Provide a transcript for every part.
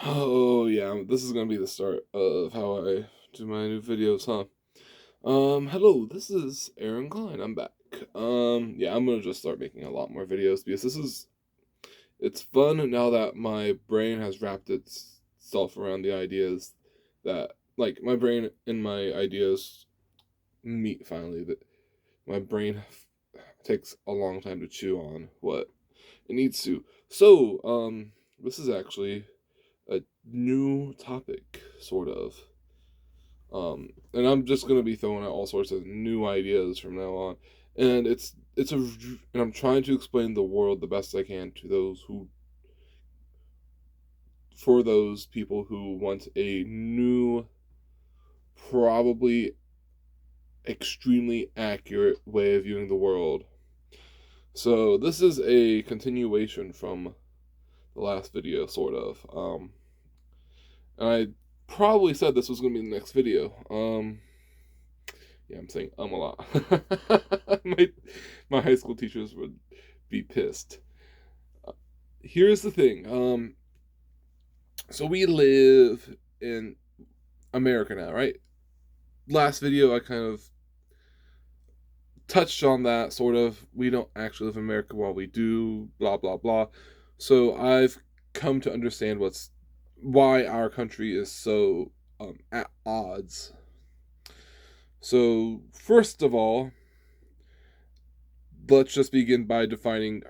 Oh yeah, this is gonna be the start of how I do my new videos, huh? Hello, this is Aaron Klein. I'm back. Yeah, I'm gonna just start making a lot more videos because it's fun now that my brain has wrapped itself around the ideas that like my brain and my ideas meet finally. That my brain takes a long time to chew on what it needs to. So, this is actually a new topic, sort of. And I'm just gonna be throwing out all sorts of new ideas from now on, and and I'm trying to explain the world the best I can to those who, for those people who want a new, probably extremely accurate way of viewing the world. So this is a continuation from the last video, sort of. And I probably said this was gonna be the next video. Yeah, I'm saying a lot. my my high school teachers would be pissed. Uh, Here's the thing. So we live in America now, right? Last video I kind of touched on that sort of. We don't actually live in America while we do, blah blah blah. So I've come to understand why our country is so at odds. So first of all, let's just begin by defining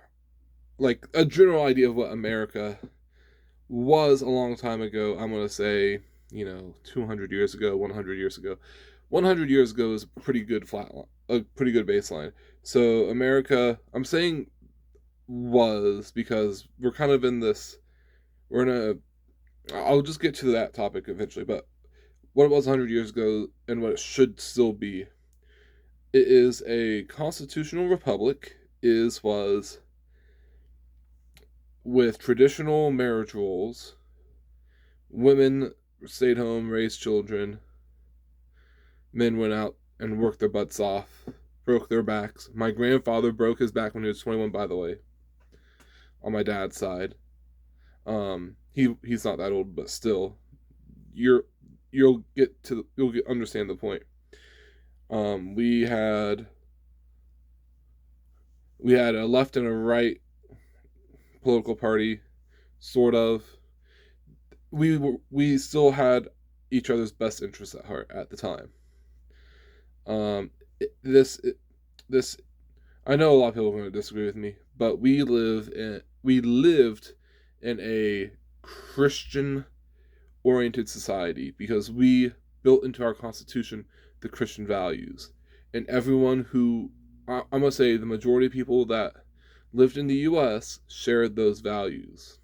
like a general idea of what America was a long time ago. I'm going to say, 200 years ago, 100 years ago. 100 years ago is a pretty good a pretty good baseline. So America, I'm saying was because we're kind of in this, we're in I'll just get to that topic eventually, but what it was 100 years ago and what it should still be. It is a constitutional republic, was with traditional marriage rules. Women stayed home, raised children. Men went out and worked their butts off, broke their backs. My grandfather broke his back when he was 21, by the way, on my dad's side. He's not that old, but still, you're you'll understand the point. Um, we had we had a left and a right political party, sort of. We still had each other's best interests at heart at the time. Um, this this I know a lot of people are going to disagree with me, but we lived in a Christian oriented society because we built into our constitution the Christian values, and everyone who I'm gonna say the majority of people that lived in the U.S. shared those values.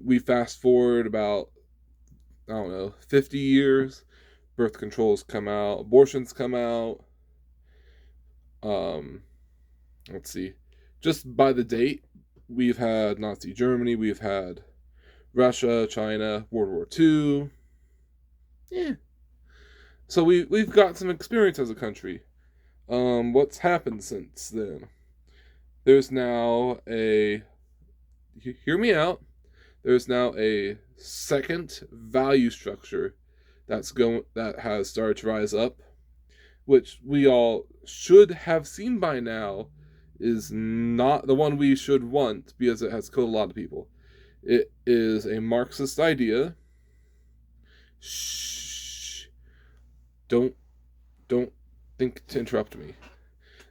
We fast forward about, I don't know, 50 years. Birth controls come out, abortions come out. Um, let's see, just by the date, we've had Nazi Germany, we've had Russia, China, World War II. Yeah. So we've got some experience as a country. What's happened since then? There's now a hear me out. There's now a second value structure that has started to rise up, which we all should have seen by now is not the one we should want because it has killed a lot of people. It is a Marxist idea. Shh. Don't don't think to interrupt me.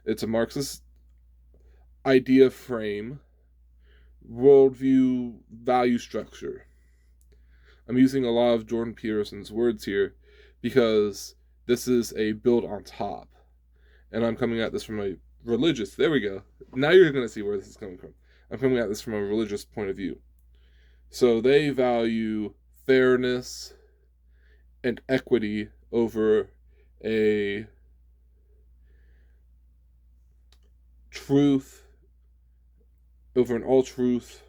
It's a Marxist idea frame, worldview, value structure. I'm using a lot of Jordan Peterson's words here because this is a build on top. And I'm coming at this from a religious, there we go. Now you're going to see where this is coming from. I'm coming at this from a religious point of view. So they value fairness and equity over a truth, over an all truth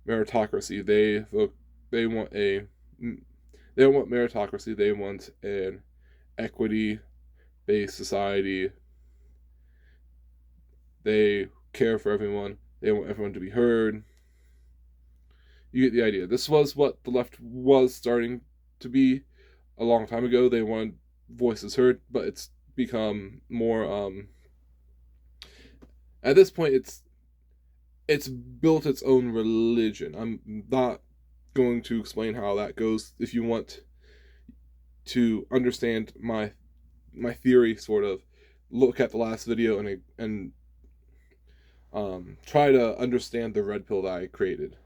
meritocracy. They want a they don't want meritocracy. They want an equity based society. They care for everyone. They want everyone to be heard. You get the idea. This was what the left was starting to be a long time ago. They wanted voices heard, but it's become more. At this point, it's built its own religion. I'm not going to explain how that goes. If you want to understand my theory, sort of, look at the last video and try to understand the red pill that I created.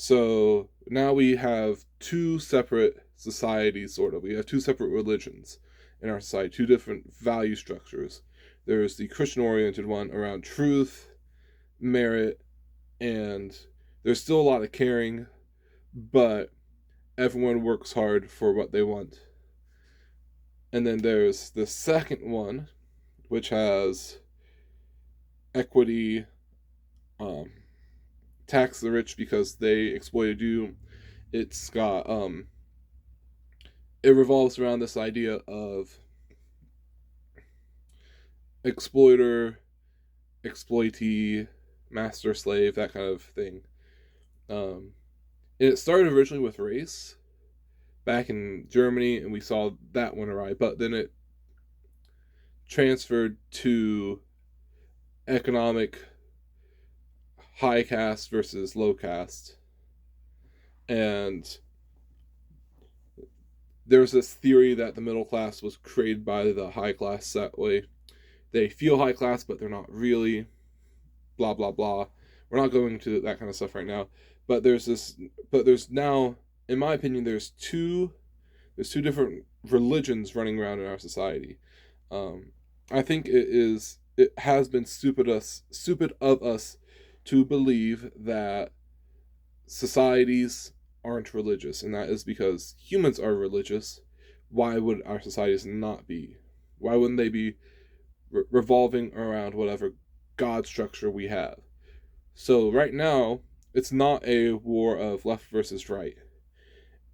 So now we have two separate societies, sort of. We have two separate religions in our society, two different value structures. There's the Christian-oriented one around truth, merit, and there's still a lot of caring, but everyone works hard for what they want. And then there's the second one, which has equity, tax the rich because they exploited you. It's got it revolves around this idea of exploiter, exploitee, master slave, that kind of thing. And it started originally with race back in Germany, and we saw that one awry, but then it transferred to economic, high caste versus low caste. And there's this theory that the middle class was created by the high class. That way they feel high class, but they're not really. Blah, blah, blah. We're not going to that kind of stuff right now. But there's now, in my opinion, there's two different religions running around in our society. I think it has been stupid of us to believe that societies aren't religious, and that is because humans are religious. Why would our societies not be? Why wouldn't they be revolving around whatever God structure we have? So right now, it's not a war of left versus right.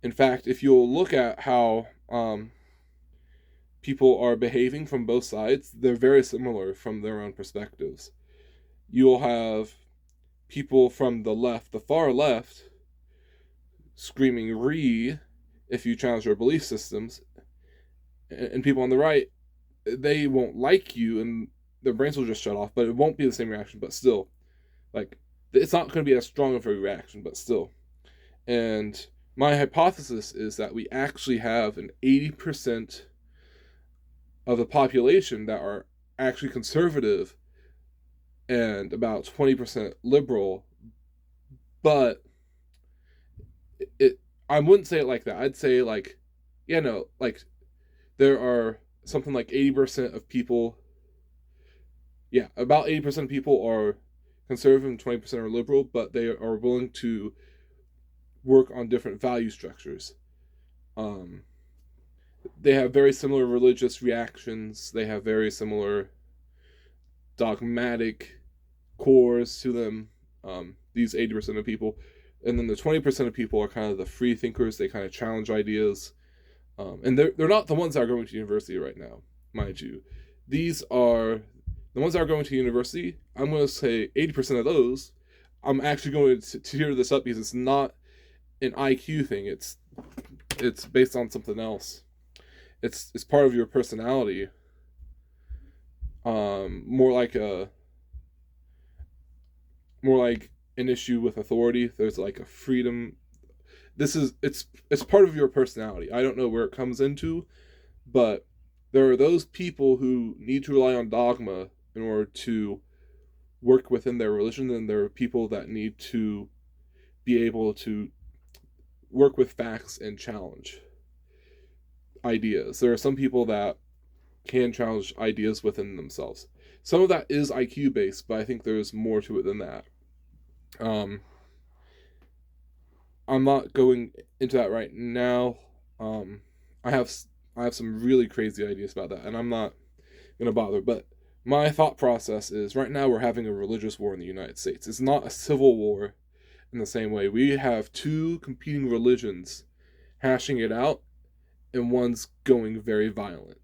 In fact, if you'll look at how people are behaving from both sides, they're very similar from their own perspectives. You'll have people from the left, the far left, screaming "re" if you challenge their belief systems, and people on the right, they won't like you and their brains will just shut off, but it won't be the same reaction, but still, like, it's not going to be as strong of a reaction, but still. And my hypothesis is that we actually have an 80% of the population that are actually conservative and about 20% liberal, but I wouldn't say it like that. I'd say, like, like, there are something like 80% of people, about 80% of people are conservative and 20% are liberal, but they are willing to work on different value structures. They have very similar religious reactions. They have very similar dogmatic cores to them, these 80% of people. And then the 20% of people are kind of the free thinkers. They kind of challenge ideas. And they're not the ones that are going to university right now, mind you. These are the ones that are going to university. I'm going to say 80% of those. I'm actually going to tear this up because it's not an IQ thing. It's based on something else. It's part of your personality. More like an issue with authority. There's like a freedom. It's part of your personality. I don't know where it comes into, but there are those people who need to rely on dogma in order to work within their religion, and there are people that need to be able to work with facts and challenge ideas. There are some people that can challenge ideas within themselves. Some of that is IQ based, but I think there's more to it than that. I'm not going into that right now. I have some really crazy ideas about that, and I'm not gonna bother. But my thought process is, right now we're having a religious war in the United States. It's not a civil war in the same way. We have two competing religions hashing it out, and one's going very violent.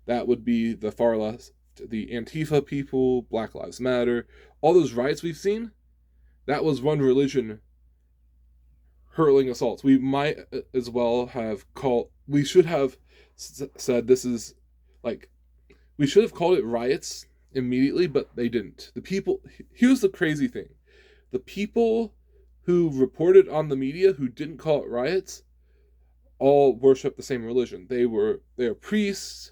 That would be the far left, the Antifa people, Black Lives Matter, all those riots we've seen. that was one religion hurling assaults. We might as well have called, we should have said this is like, we should have called it riots immediately, but they didn't. The people, here's the crazy thing. The people who reported on the media who didn't call it riots all worship the same religion. They are priests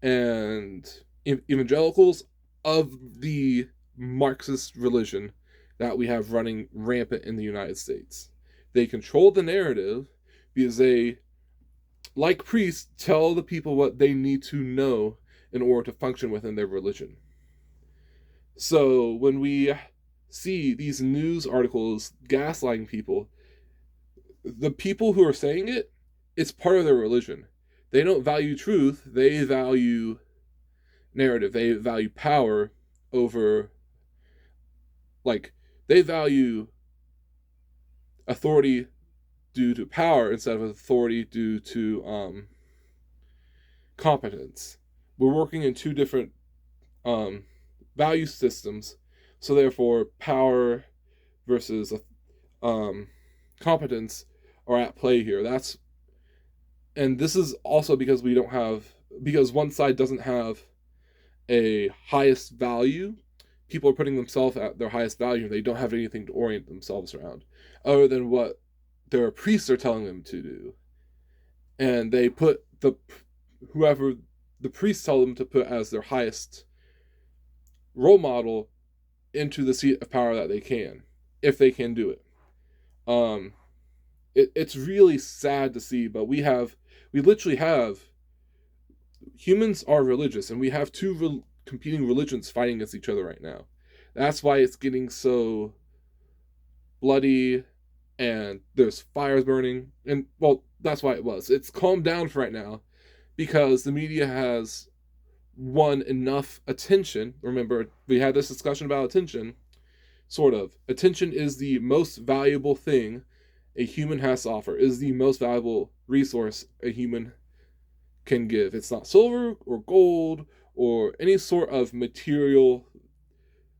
and evangelicals of the Marxist religion that we have running rampant in the United States. They control the narrative because they, like priests, tell the people what they need to know in order to function within their religion. So when we see these news articles gaslighting people, the people who are saying it, it's part of their religion. They don't value truth, they value narrative. They value power over, like, they value authority due to power instead of authority due to competence. We're working in two different value systems, so therefore power versus competence are at play here. And this is also because because one side doesn't have a highest value. People are putting themselves at their highest value. They don't have anything to orient themselves around other than what their priests are telling them to do. And they put whoever the priests tell them to put as their highest role model into the seat of power that they can, if they can do it. It's really sad to see, but we literally have, humans are religious, and we have two competing religions fighting against each other right now. That's why it's getting so bloody, and there's fires burning, and well, that's why it's calmed down for right now, because the media has won enough attention. Remember, we had this discussion about attention. Sort of. Attention is the most valuable thing a human has to offer, is the most valuable resource a human can give. It's not silver or gold or any sort of material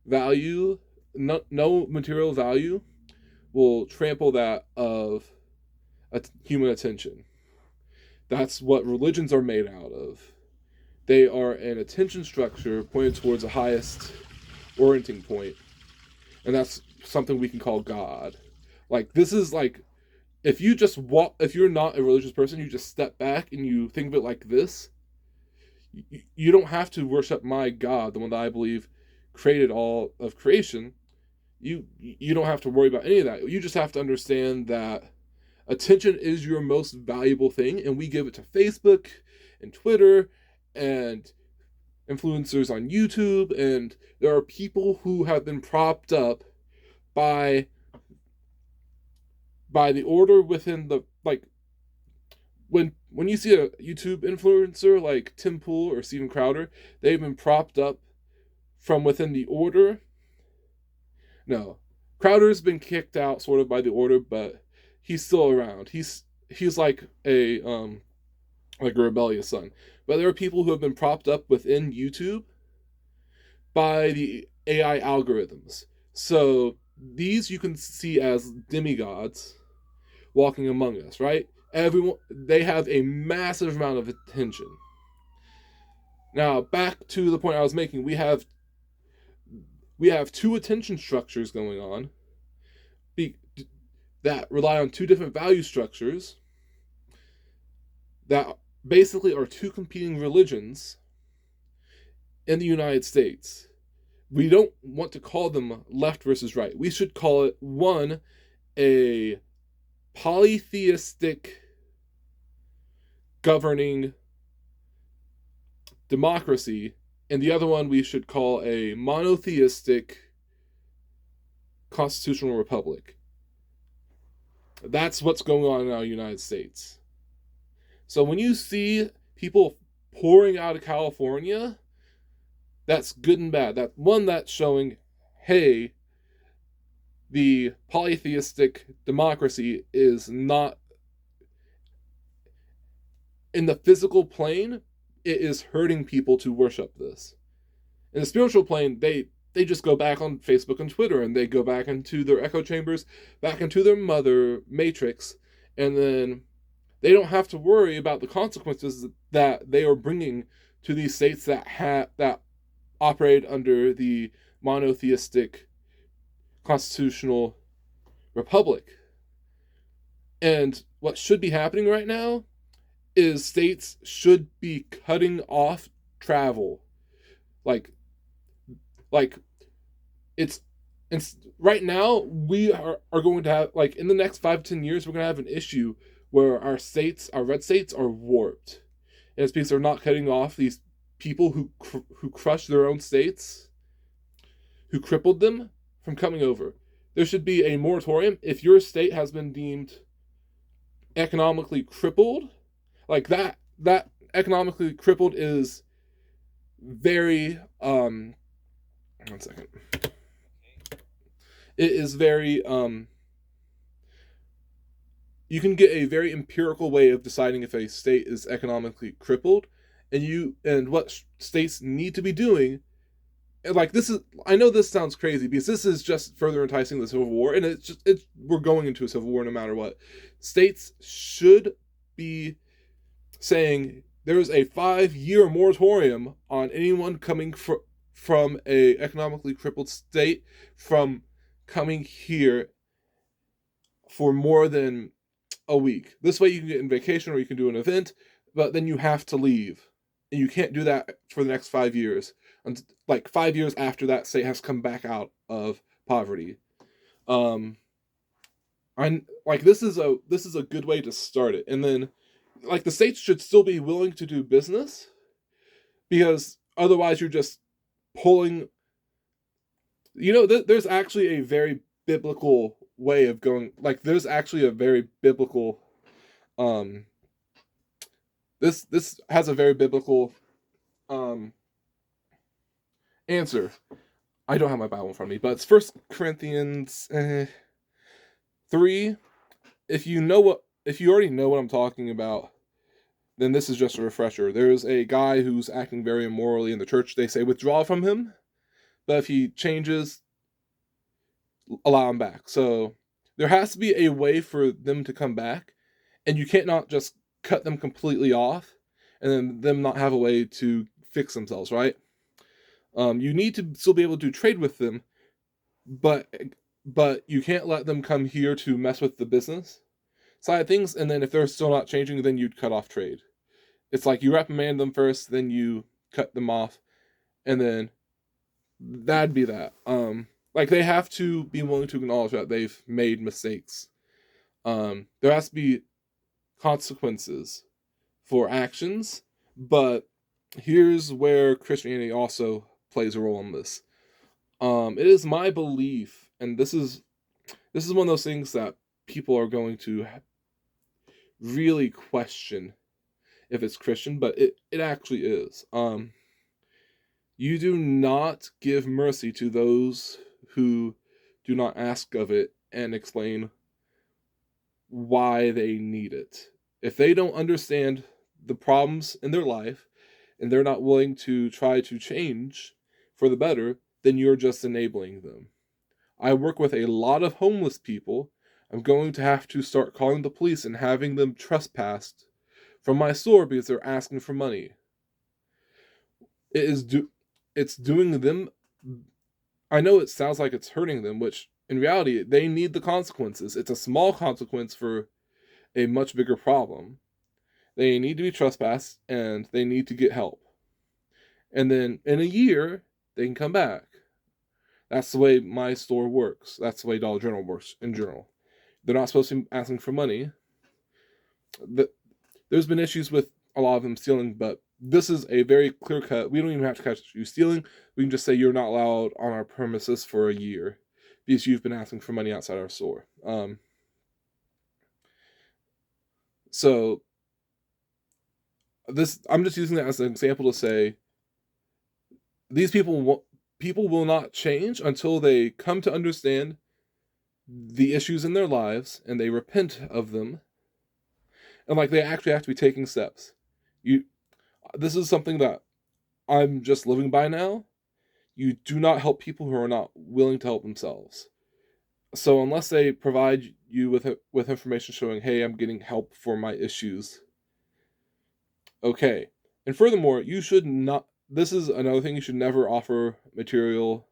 value. No material value will trample that of human attention. That's what religions are made out of. They are an attention structure pointed towards the highest orienting point, and that's something we can call God. Like, this is like, if you're not a religious person, you just step back and you think of it like this. You don't have to worship my God, the one that I believe created all of creation. You don't have to worry about any of that. You just have to understand that attention is your most valuable thing, and we give it to Facebook and Twitter and influencers on YouTube, and there are people who have been propped up by the order within the, like, when you see a YouTube influencer like Tim Pool or Steven Crowder, they've been propped up from within the order. No, Crowder's been kicked out sort of by the order, but he's still around. He's like a rebellious son. But there are people who have been propped up within YouTube by the AI algorithms. So these you can see as demigods walking among us, right? They have a massive amount of attention. Now, back to the point I was making, we have two attention structures going on that rely on two different value structures that basically are two competing religions in the United States. We don't want to call them left versus right. We should call it, one, a polytheistic governing democracy, and the other one we should call a monotheistic constitutional republic. That's what's going on in our United States. So when you see people pouring out of California, that's good and bad. That's showing, hey, the polytheistic democracy is not, in the physical plane, it is hurting people to worship this. In the spiritual plane, they just go back on Facebook and Twitter, and they go back into their echo chambers, back into their mother matrix, and then they don't have to worry about the consequences that they are bringing to these states that operate under the monotheistic constitutional republic. And what should be happening right now is states should be cutting off travel. Like like it's right now we are going to have, like, in the next 5 to 10 years, we're going to have an issue where our red states are warped, and it's because they're not cutting off these people who crushed their own states, who crippled them from coming over. There should be a moratorium if your state has been deemed economically crippled. Like that economically crippled is very 1 second. It is very you can get a very empirical way of deciding if a state is economically crippled, and what states need to be doing. Like, this is, I know this sounds crazy because this is just further enticing the Civil War, and we're going into a Civil War no matter what. States should be saying there is a 5-year moratorium on anyone coming from a economically crippled state from coming here for more than a week. This way you can get in vacation or you can do an event, but then you have to leave. And you can't do that for the next 5 years. Like 5 years after that state has come back out of poverty. This is a good way to start it. And then, like, the states should still be willing to do business, because otherwise you're just pulling. There's actually a very biblical way of going. Like, there's actually a very biblical. This has a very biblical answer. I don't have my Bible in front of me, but it's 1 Corinthians 3. If you already know what I'm talking about, then this is just a refresher. There's a guy who's acting very immorally in the church. They say withdraw from him, but if he changes, allow him back. So there has to be a way for them to come back, and you can't not just cut them completely off and then them not have a way to fix themselves, right? You need to still be able to trade with them, but you can't let them come here to mess with the business side of things. And then if they're still not changing, then you'd cut off trade. It's like you reprimand them first, then you cut them off, and then that'd be that. Like, they have to be willing to acknowledge that they've made mistakes. There has to be consequences for actions, but here's where Christianity also plays a role in this. It is my belief, and this is one of those things that people are going to really question if it's Christian, but it actually is. You do not give mercy to those who do not ask of it and explain why they need it. If they don't understand the problems in their life and they're not willing to try to change for the better, then you're just enabling them. I work with a lot of homeless people. I'm going to have to start calling the police and having them trespassed from my store because they're asking for money. It's doing them. I know it sounds like it's hurting them, which in reality, they need the consequences. It's a small consequence for a much bigger problem. They need to be trespassed and they need to get help. And then in a year, they can come back. That's the way my store works. That's the way Dollar General works in general. They're not supposed to be asking for money. There's been issues with a lot of them stealing, but this is a very clear cut. We don't even have to catch you stealing. We can just say you're not allowed on our premises for a year because you've been asking for money outside our store. So I'm just using that as an example to say these people will not change until they come to understand the issues in their lives and they repent of them. And like, they actually have to be taking steps. This is something that I'm just living by now. You do not help people who are not willing to help themselves. So unless they provide you with information showing, hey, I'm getting help for my issues, okay. And furthermore, you should not. This is another thing: you should never offer material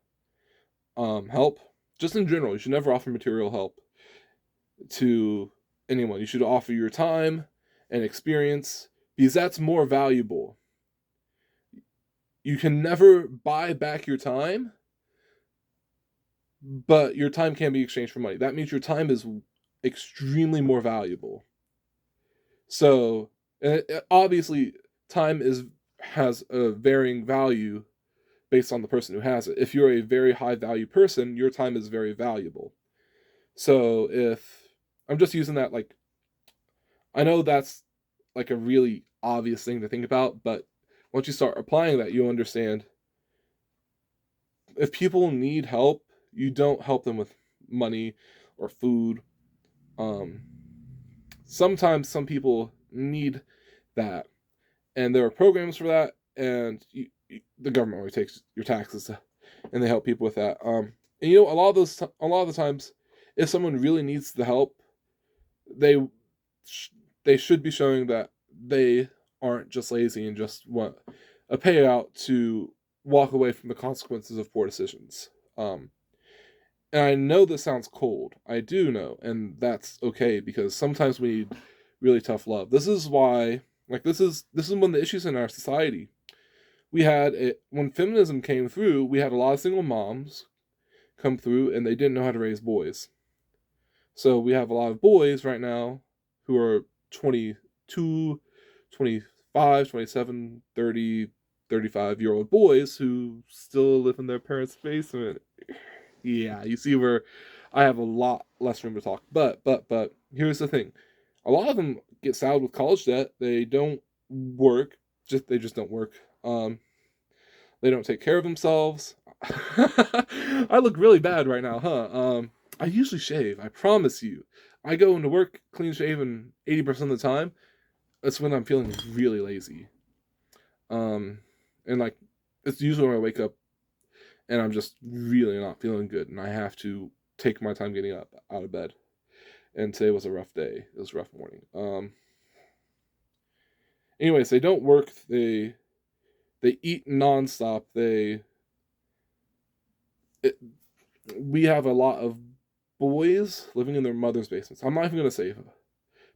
help. Just in general, you should never offer material help to anyone. You should offer your time and experience because that's more valuable. You can never buy back your time, but your time can be exchanged for money. That means your time is extremely more valuable. So, obviously, time has a varying value based on the person who has it. If you're a very high value person, your time is very valuable. So, if I'm just using that, like, I know that's like a really obvious thing to think about, but once you start applying that, you'll understand if people need help, you don't help them with money or food. Um, Sometimes some people need that, and there are programs for that, and the government always takes your taxes, and they help people with that. And a lot of the times, if someone really needs the help, they they should be showing that they aren't just lazy and just want a payout to walk away from the consequences of poor decisions. And I know this sounds cold. I do know, and that's okay because sometimes we need really tough love. This is why, like, this is one of the issues in our society. We had it when feminism came through. We had a lot of single moms come through, and they didn't know how to raise boys. So we have a lot of boys right now who are 22, 25, 27, 30, 35-year-old boys who still live in their parents' basement. Yeah, you see where I have a lot less room to talk. But here's the thing. A lot of them get saddled with college debt. They don't work. They just don't work. They don't take care of themselves. I look really bad right now, huh? I usually shave. I promise you. I go into work clean shaven 80% of the time. That's when I'm feeling really lazy. Um, and like it's usually when I wake up and I'm just really not feeling good, and I have to take my time getting up out of bed. And today was a rough day. It was a rough morning. Anyways, they don't work. They eat nonstop. We have a lot of boys living in their mother's basements. I'm not even gonna say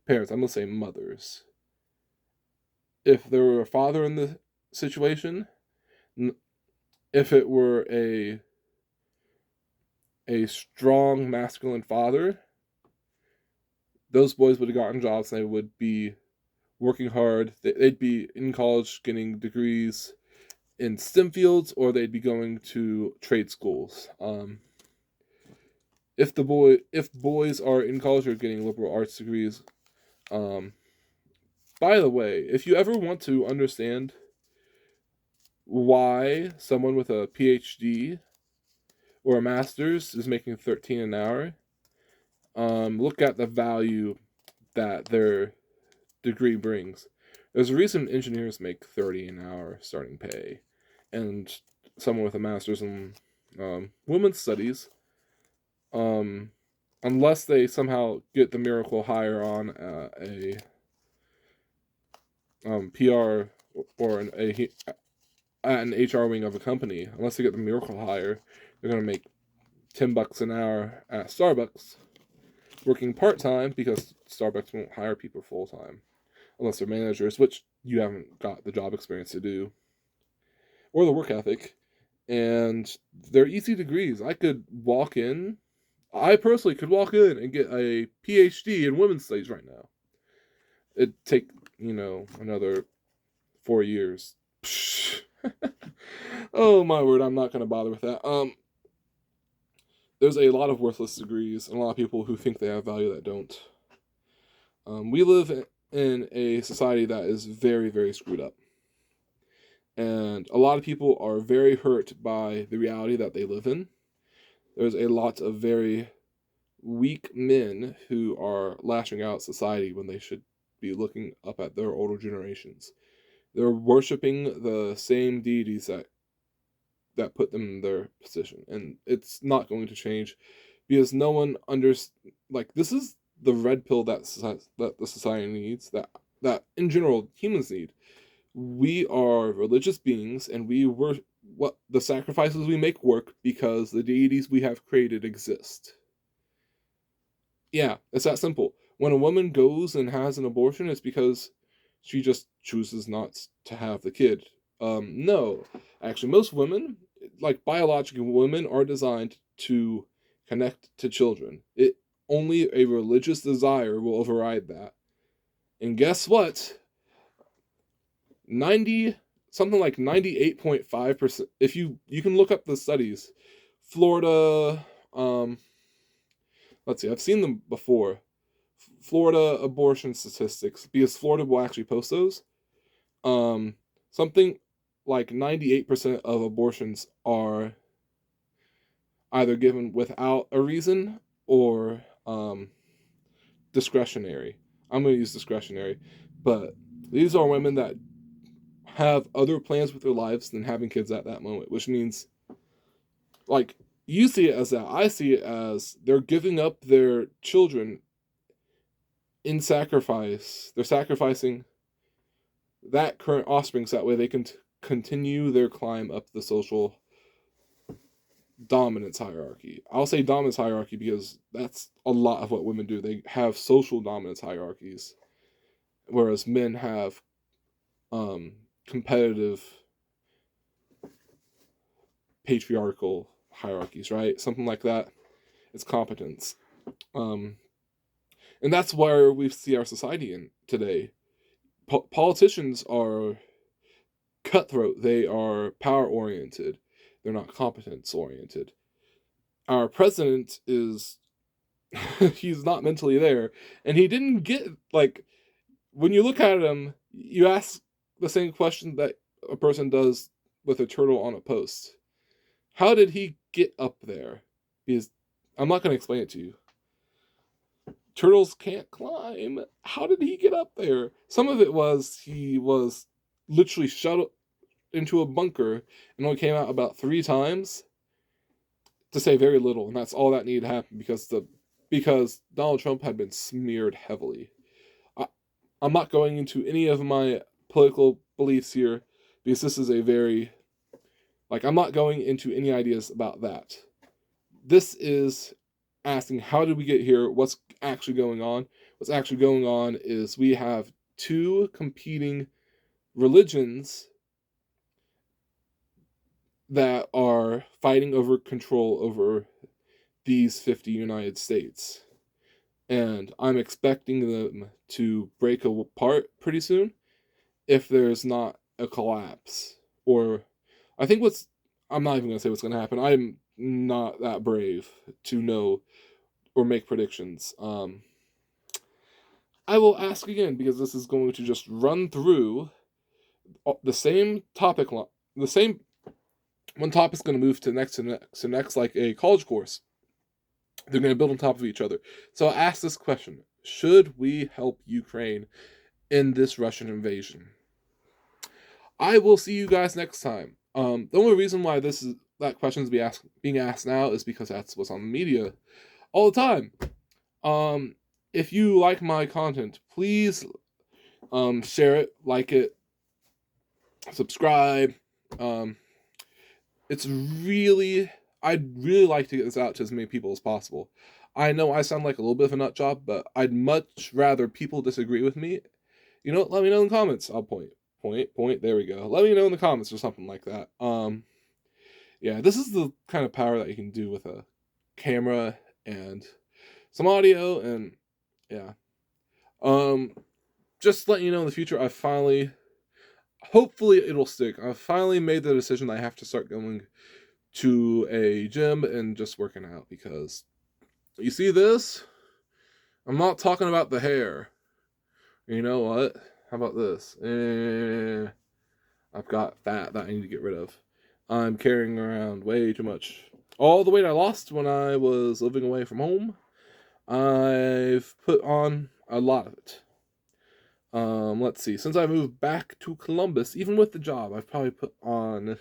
parents. I'm gonna say mothers. If there were a father in the situation, if it were a strong masculine father, those boys would have gotten jobs and they would be working hard. They'd be in college getting degrees in STEM fields, or they'd be going to trade schools. If boys are in college or getting liberal arts degrees, by the way, if you ever want to understand why someone with a PhD or a master's is making 13 an hour, look at the value that their degree brings. There's a reason engineers make 30 an hour starting pay, and someone with a master's in women's studies, um, unless they somehow get the miracle hire on a PR or an HR wing of a company, unless they get the miracle hire, they're gonna make $10 an hour at Starbucks, working part time because Starbucks won't hire people full time unless they're managers, which you haven't got the job experience to do or the work ethic. And they're easy degrees. I personally could walk in and get a PhD in women's studies right now. It'd take, another 4 years. Oh my word, I'm not gonna bother with that. There's a lot of worthless degrees and a lot of people who think they have value that don't. We live in a society that is very, very screwed up. And a lot of people are very hurt by the reality that they live in. There's a lot of very weak men who are lashing out at society when they should be looking up at their older generations. They're worshiping the same deities that put them in their position, and it's not going to change because no one like this is the red pill that that the society needs, that in general humans need. We are religious beings, and we were what the sacrifices we make work because the deities we have created exist. Yeah, it's that simple. When a woman goes and has an abortion, it's because she just chooses not to have the kid. No, actually, most women, like biological women, are designed to connect to children. It only a religious desire will override that. And guess what? 90 something like 98.5%, if you can look up the studies. Florida, let's see, I've seen them before. Florida abortion statistics, because Florida will actually post those. Something like 98% of abortions are either given without a reason or discretionary. I'm going to use discretionary, but these are women that have other plans with their lives than having kids at that moment, which means, like, you see it as that. I see it as they're giving up their children in sacrifice. They're sacrificing that current offspring so that way they can continue their climb up the social dominance hierarchy. I'll say dominance hierarchy because that's a lot of what women do. They have social dominance hierarchies, whereas men have competitive patriarchal hierarchies, right? Something like that. It's competence. And that's where we see our society in today. Politicians are cutthroat. They are power oriented. They're not competence oriented. Our president is he's not mentally there, and he didn't get, like, when you look at him, you ask the same question that a person does with a turtle on a post. How did he get up there? Because I'm not going to explain it to you. Turtles can't climb. How did he get up there? Some of it was he was literally shut into a bunker and only came out about 3 times, to say very little, and that's all that needed to happen because Donald Trump had been smeared heavily. I'm not going into any of my political beliefs here because this is a very, like, I'm not going into any ideas about that. This is asking, how did we get here? What's actually going on? What's actually going on is we have 2 competing religions that are fighting over control over these 50 United States. And I'm expecting them to break apart pretty soon if there's not a collapse. Or, I'm not even going to say what's going to happen. I'm not that brave to know or make predictions. I will ask again because this is going to just run through the same topic, the same one topic's going to move to next, like a college course. They're going to build on top of each other. So I'll ask this question: should we help Ukraine in this Russian invasion? I will see you guys next time. The only reason why that question is being asked now is because that's what's on the media all the time. If you like my content, please share it, like it, subscribe. I'd really like to get this out to as many people as possible. I know I sound like a little bit of a nut job, but I'd much rather people disagree with me. You know what? Let me know in the comments. I'll point. There we go. Let me know in the comments or something like that. Yeah, this is the kind of power that you can do with a camera and some audio, and yeah. Just letting you know in the future, hopefully it'll stick. I've finally made the decision that I have to start going to a gym and just working out, because you see this? I'm not talking about the hair. You know what? How about this? I've got fat that I need to get rid of. I'm carrying around way too much. All the weight I lost when I was living away from home, I've put on a lot of it. Let's see. Since I moved back to Columbus, even with the job, I've probably put on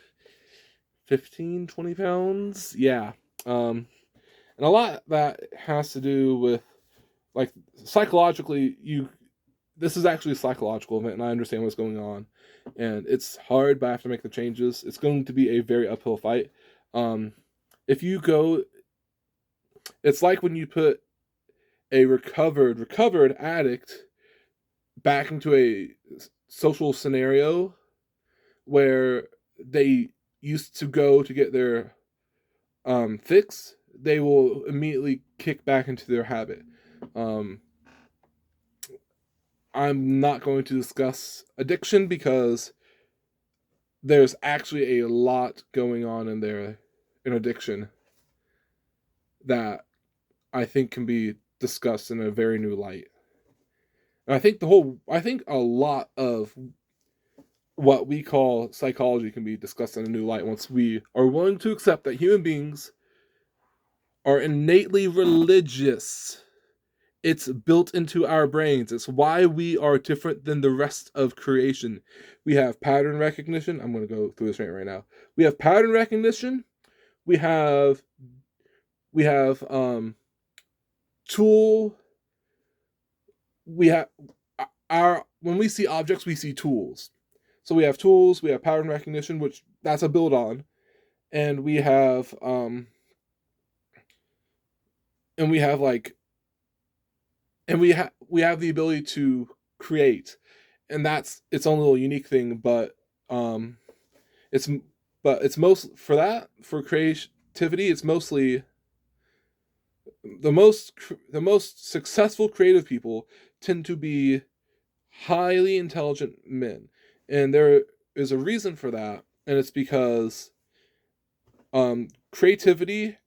15, 20 pounds. Yeah. And a lot of that has to do with, like, psychologically, this is actually a psychological event, and I understand what's going on. And it's hard, but I have to make the changes. It's going to be a very uphill fight. If you go, it's like when you put a recovered addict back into a social scenario where they used to go to get their fix, they will immediately kick back into their habit. I'm not going to discuss addiction because there's actually a lot going on in there in addiction that I think can be discussed in a very new light. And I think a lot of what we call psychology can be discussed in a new light once we are willing to accept that human beings are innately religious. It's built into our brains. It's why we are different than the rest of creation. We have pattern recognition. I'm going to go through this right now. We have pattern recognition. We have tool. We have when we see objects, we see tools. So we have tools. We have pattern recognition, which that's a build on, and we have like. And we have the ability to create, and that's its own little unique thing. But it's most for creativity. It's mostly the most successful creative people tend to be highly intelligent men, and there is a reason for that, and it's because creativity,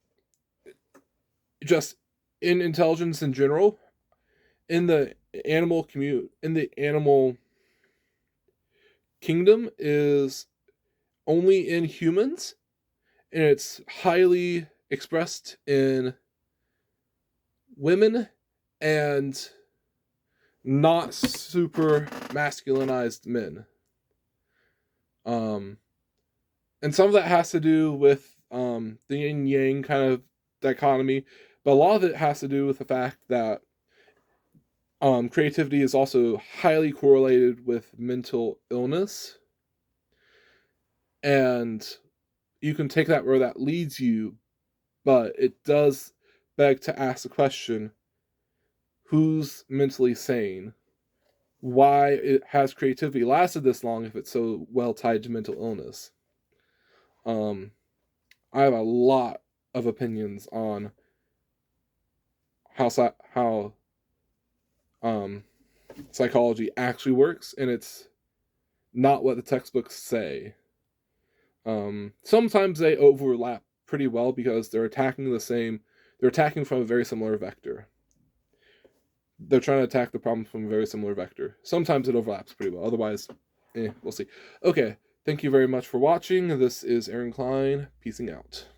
just in intelligence in general, in the animal kingdom, is only in humans, and it's highly expressed in women and not super masculinized men. And some of that has to do with the yin yang kind of dichotomy, but a lot of it has to do with the fact that creativity is also highly correlated with mental illness. And you can take that where that leads you, but it does beg to ask the question, who's mentally sane? Why has creativity lasted this long if it's so well tied to mental illness? I have a lot of opinions on how psychology actually works, and it's not what the textbooks say. Sometimes they overlap pretty well because they're attacking from a very similar vector. They're trying to attack the problem from a very similar vector. Sometimes it overlaps pretty well. Otherwise, we'll see. Okay, thank you very much for watching. This is Aaron Klein. Peacing out.